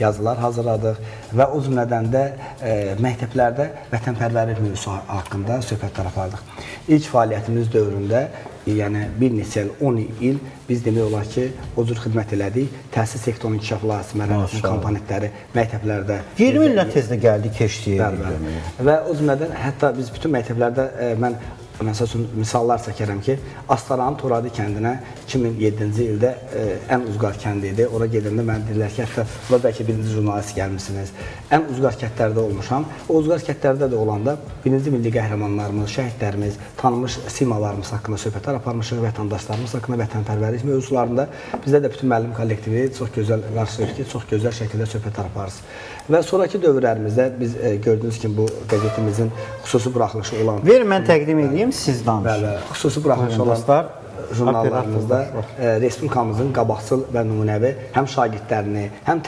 yazılar hazırladıq və o cümlədən də məktəblərdə vətənpərvərlik mövzusu haqqında söhbətlər apardıq. İlk fəaliyyətimiz dövründə, yəni bir neçə il, 10 il biz demək olar ki, o cür xidmət elədik. Təhsil sektorunun inkişaf layihəsi mərhələsinin komponentləri məktəblərdə 20 ildən tez də gəldi, keçdi. Və o cümlədən hətta biz bütün məktəblərdə mən məsəl üçün misallar çəkərəm ki, Astaranın Toradi kəndinə 2007-ci ildə ən uzqar kəndi idi. Ora gedəndə mən deyirlər ki, hətta ora bəlkə birinci jurnalist gəlmişsiniz. Ən uzqar kətlərdə olmuşam. O uzqar kətlərdə də olanda birinci milli qəhrəmanlarımız, şəhidlərimiz, tanınmış simalarımız haqqında söhbətlər aparmışıq, vətəndaşlarımız haqqında vətənpərvərlik mövzularında. Bizdə də bütün müəllim kollektivi çox gözəl qarşılayır ki, çox gözəl şəkildə söhbətlər aparırız. Və sonraki dövrlərimizdə biz gördüyünüz kimi bu qəzetimizin xüsusi buraxılışı olan... Verin, mən təqdim edeyim, siz danışın. Xüsusi buraxılışı olan jurnallarımızda Respublikamızın qabaqcıl və nümunəvi həm şagirdlərini, həm